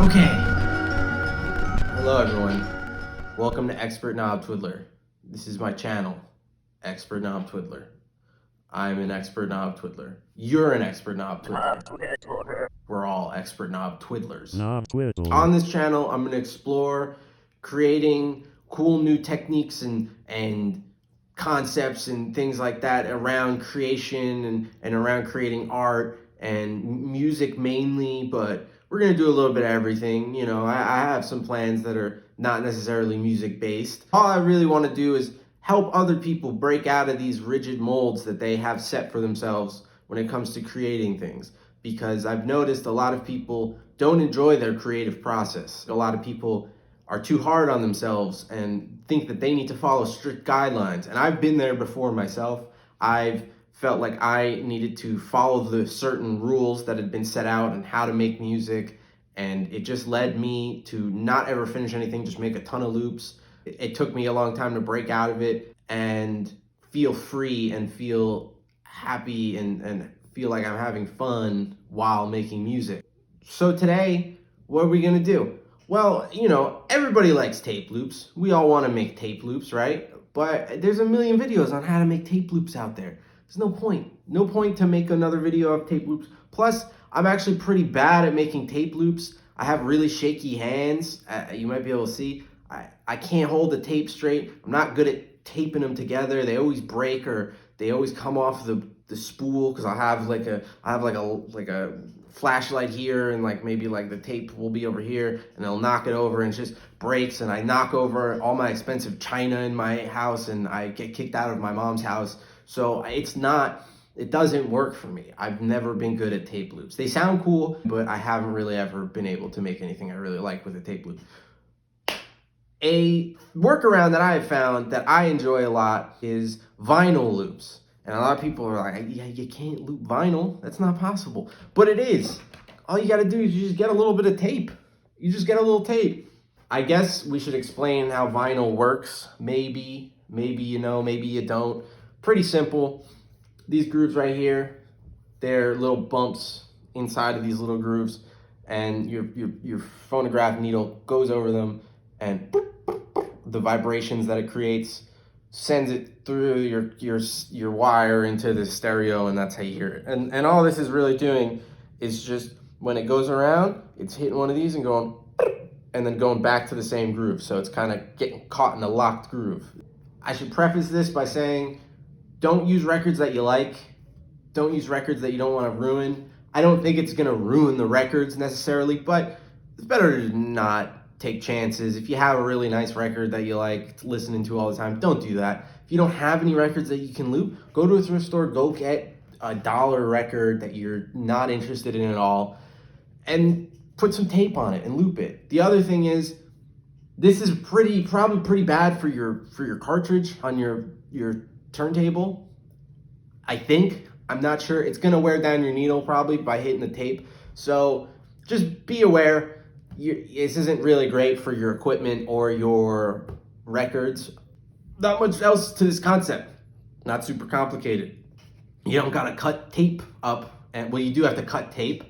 Okay. Hello, everyone. Welcome to Expert Knob Twiddler. This is my channel, Expert Knob Twiddler. I'm an expert knob twiddler. You're an expert knob twiddler. We're all expert knob twiddlers. Knob twiddler. On this channel, I'm going to explore creating cool new techniques and concepts and things like that around creation and around creating art and music mainly, but we're going to do a little bit of everything. You know, I have some plans that are not necessarily music based. All I really want to do is help other people break out of these rigid molds that they have set for themselves when it comes to creating things. Because I've noticed a lot of people don't enjoy their creative process. A lot of people are too hard on themselves and think that they need to follow strict guidelines. And I've been there before myself. I've felt like I needed to follow the certain rules that had been set out and how to make music. And it just led me to not ever finish anything, just make a ton of loops. It took me a long time to break out of it and feel free and feel happy and feel like I'm having fun while making music. So today, what are we gonna do? Well, you know, everybody likes tape loops. We all wanna make tape loops, right? But there's a million videos on how to make tape loops out there. There's no point. No point to make another video of tape loops. Plus, I'm actually pretty bad at making tape loops. I have really shaky hands. You might be able to see. I can't hold the tape straight. I'm not good at taping them together. They always break or they always come off the spool because I have like a flashlight here and like maybe like the tape will be over here and they'll knock it over and it just breaks, and I knock over all my expensive china in my house and I get kicked out of my mom's house. So it doesn't work for me. I've never been good at tape loops. They sound cool, but I haven't really ever been able to make anything I really like with a tape loop. A workaround that I have found that I enjoy a lot is vinyl loops. And a lot of people are like, yeah, you can't loop vinyl. That's not possible. But it is. All you gotta do is you just get a little bit of tape. You just get a little tape. I guess we should explain how vinyl works. Maybe you know, maybe you don't. Pretty simple. These grooves right here, they're little bumps inside of these little grooves, and your phonograph needle goes over them, and boop, the vibrations that it creates sends it through your wire into the stereo, and that's how you hear it. And all this is really doing is just when it goes around, it's hitting one of these and going, and then going back to the same groove. So it's kind of getting caught in a locked groove. I should preface this by saying, don't use records that you like. Don't use records that you don't want to ruin. I don't think it's gonna ruin the records necessarily, but it's better to not take chances. If you have a really nice record that you like listening to all the time, don't do that. If you don't have any records that you can loop, go to a thrift store, go get a $1 record that you're not interested in at all, and put some tape on it and loop it. The other thing is, this is probably pretty bad for your cartridge on your turntable. I think. I'm not sure. It's gonna wear down your needle probably by hitting the tape. So just be aware. This isn't really great for your equipment or your records. Not much else to this concept. Not super complicated. You don't gotta cut tape up, and well, you do have to cut tape,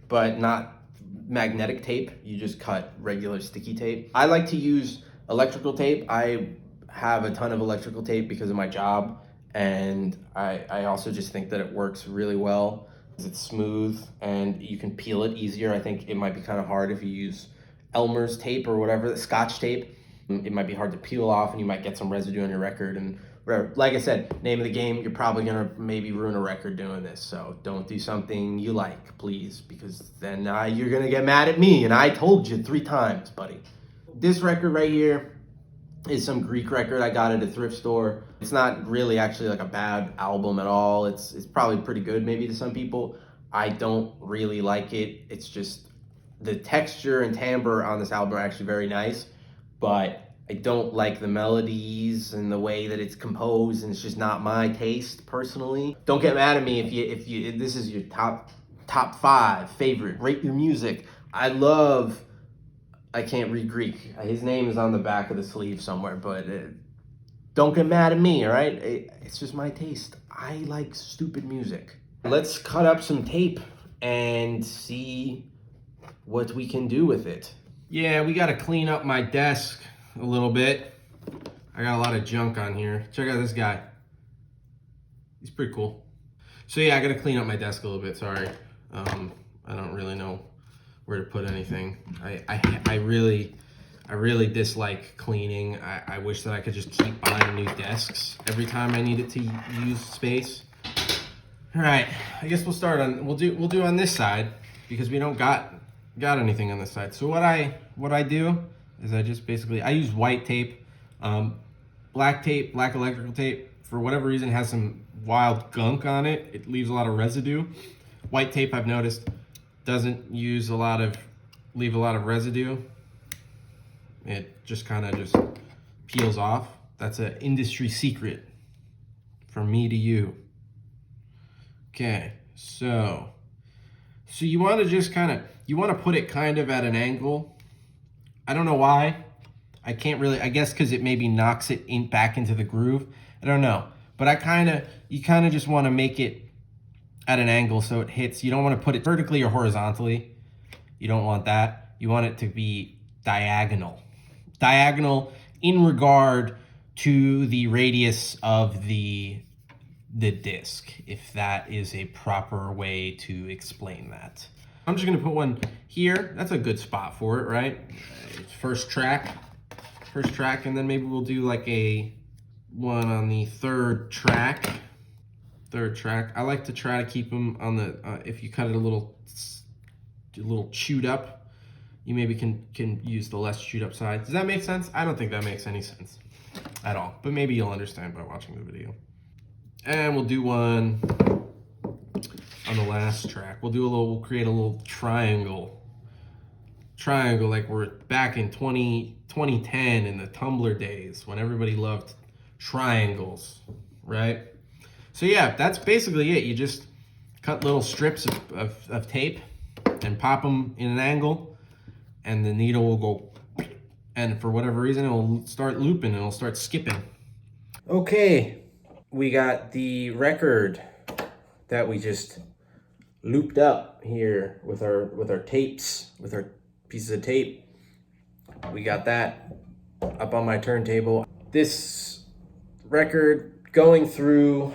but not magnetic tape. You just cut regular sticky tape. I like to use electrical tape. I have a ton of electrical tape because of my job, and I also just think that it works really well. It's smooth and you can peel it easier. I think it might be kind of hard if you use Elmer's tape or whatever, the Scotch tape. It might be hard to peel off and you might get some residue on your record and whatever. Like I said, name of the game, you're probably gonna maybe ruin a record doing this. So don't do something you like, please, because then you're gonna get mad at me, and I told you 3 times, buddy. This record right here is some Greek record I got at a thrift store. It's not really actually like a bad album at all. It's probably pretty good maybe to some people. I don't really like it. It's just the texture and timbre on this album are actually very nice, but I don't like the melodies and the way that it's composed, and it's just not my taste personally. Don't get mad at me if this is your top 5 favorite. Rate your music. I can't read Greek. His name is on the back of the sleeve somewhere, but don't get mad at me, all right? It's just my taste. I like stupid music. Let's cut up some tape and see what we can do with it. Yeah, we got to clean up my desk a little bit. I got a lot of junk on here. Check out this guy. He's pretty cool. So yeah, I got to clean up my desk a little bit. Sorry. I don't really know where to put anything. I really dislike cleaning. I wish that I could just keep buying new desks every time I needed to use space. All right, I guess we'll do on this side because we don't got anything on this side. So what I do is I just basically I use white tape, black electrical tape. For whatever reason, has some wild gunk on it. It leaves a lot of residue. White tape, I've noticed, doesn't leave a lot of residue. It just kind of just peels off. That's an industry secret from me to you. Okay, so you want to just you want to put it kind of at an angle. I don't know why. I can't really, I guess because it maybe knocks it back into the groove. I don't know. But you kind of just want to make it at an angle so it hits. You don't want to put it vertically or horizontally. You don't want that. You want it to be diagonal. Diagonal in regard to the radius of the disc, if that is a proper way to explain that. I'm just gonna put one here. That's a good spot for it, right? First track, and then maybe we'll do like a one on the third track. I like to try to keep them on the, if you cut it a little chewed up, you maybe can use the less chewed up side. Does that make sense? I don't think that makes any sense at all, but maybe you'll understand by watching the video. And we'll do one on the last track. We'll create a little triangle like we're back in 2010 in the Tumblr days when everybody loved triangles, right? So yeah, that's basically it. You just cut little strips of tape and pop them in an angle, and the needle will go, and for whatever reason, it will start looping, it'll start skipping. Okay, we got the record that we just looped up here with our tapes, with our pieces of tape. We got that up on my turntable. This record going through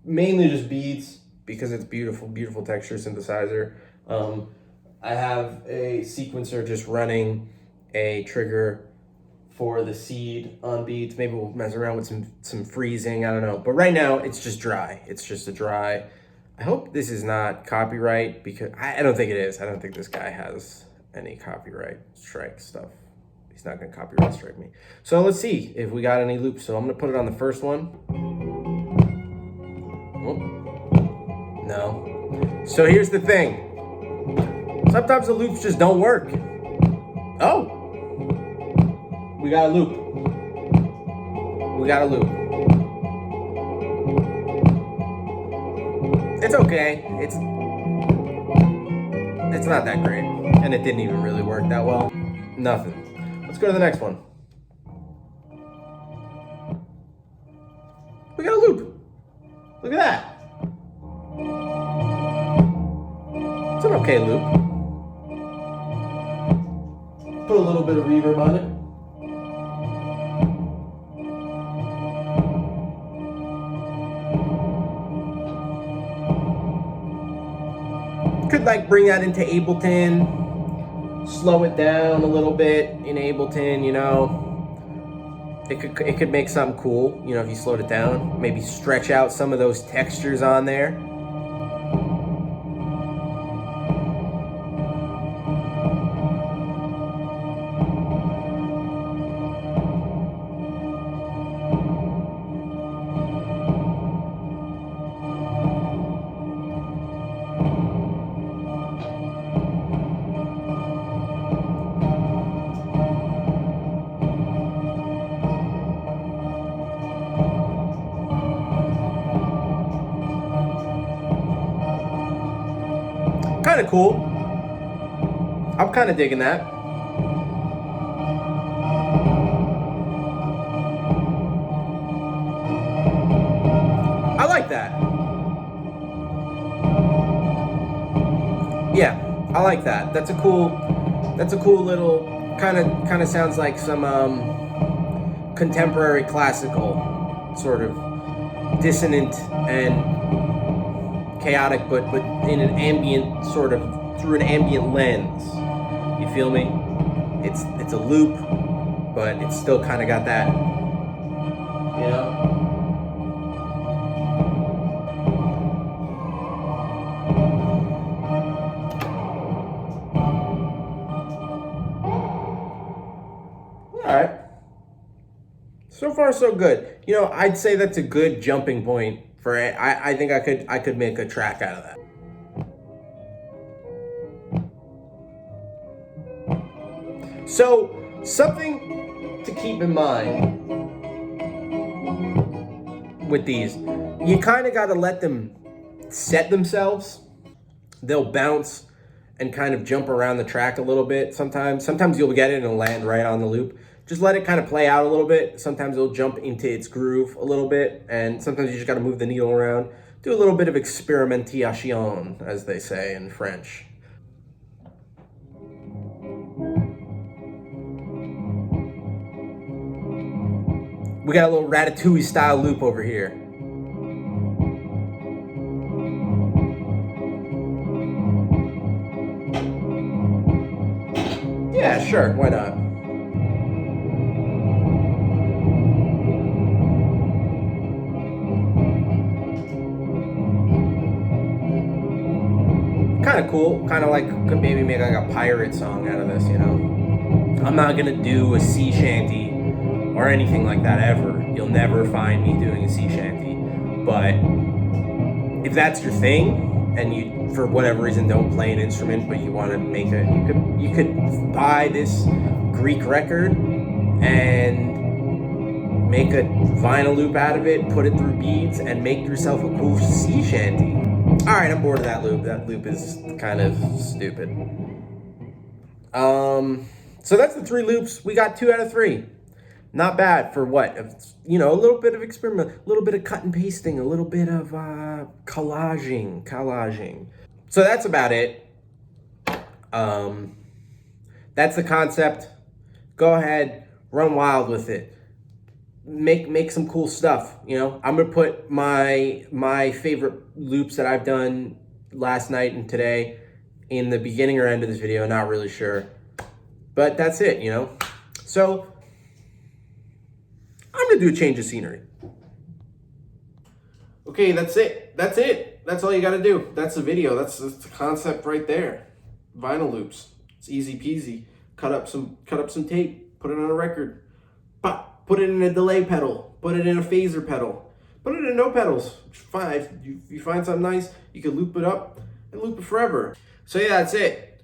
mainly just beads because it's beautiful texture synthesizer. I have a sequencer just running a trigger for the seed on beads. Maybe we'll mess around with some freezing, I don't know. But right now it's just dry. It's just a dry. I hope this is not copyright because I don't think it is. I don't think this guy has any copyright strike stuff. He's not gonna copyright strike me. So let's see if we got any loops. So I'm gonna put it on the first one. Oh, no. So here's the thing. Sometimes the loops just don't work. Oh, we got a loop. It's okay. It's not that great. And it didn't even really work that well. Nothing. Let's go to the next one. We got a loop. Look at that. It's an okay loop. Put a little bit of reverb on it. Could like bring that into Ableton, slow it down a little bit in Ableton, you know. It could make something cool, you know, if you slowed it down. Maybe stretch out some of those textures on there. Kind of cool. I'm kind of digging that. I like that. Yeah, I like that. That's a cool little kind of sounds like some contemporary classical sort of dissonant and chaotic, but in an ambient sort of through an ambient lens. You feel me? It's a loop, but it's still kind of got that, you know. All right. So far, so good. You know, I'd say that's a good jumping point for it. I think I could make a track out of that. So something to keep in mind with these, you kind of got to let them set themselves. They'll bounce and kind of jump around the track a little bit sometimes. Sometimes you'll get it and it'll land right on the loop. Just let it kind of play out a little bit. Sometimes it'll jump into its groove a little bit, and sometimes you just got to move the needle around. Do a little bit of experimentation, as they say in French. We got a little Ratatouille style loop over here. Yeah, sure, why not? Kind of cool, kind of like could maybe make like a pirate song out of this, you know. I'm not gonna do a sea shanty or anything like that ever. You'll never find me doing a sea shanty. But if that's your thing, and you, for whatever reason, don't play an instrument, but you want to make it, you could buy this Greek record and make a vinyl loop out of it, put it through beads, and make yourself a cool sea shanty. All right, I'm bored of that loop. That loop is kind of stupid. So that's the 3 loops. We got 2 out of 3. Not bad for what? You know, a little bit of experiment, a little bit of cut and pasting, a little bit of collaging. So that's about it. That's the concept. Go ahead, run wild with it. Make some cool stuff, you know. I'm gonna put my favorite loops that I've done last night and today in the beginning or end of this video, not really sure. But that's it, you know. So I'm gonna do a change of scenery. Okay, that's it. That's it. That's all you gotta do. That's the video. That's the concept right there. Vinyl loops. It's easy peasy. Cut up some tape. Put it on a record. Pop. Put it in a delay pedal. Put it in a phaser pedal. Put it in no pedals. Fine. If you find something nice, you can loop it up and loop it forever. So yeah, that's it.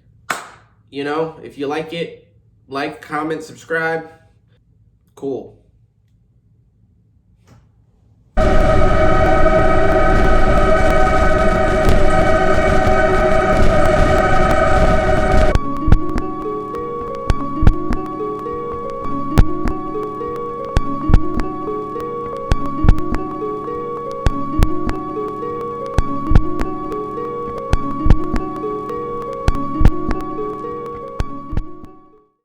You know, if you like it, like, comment, subscribe. Cool.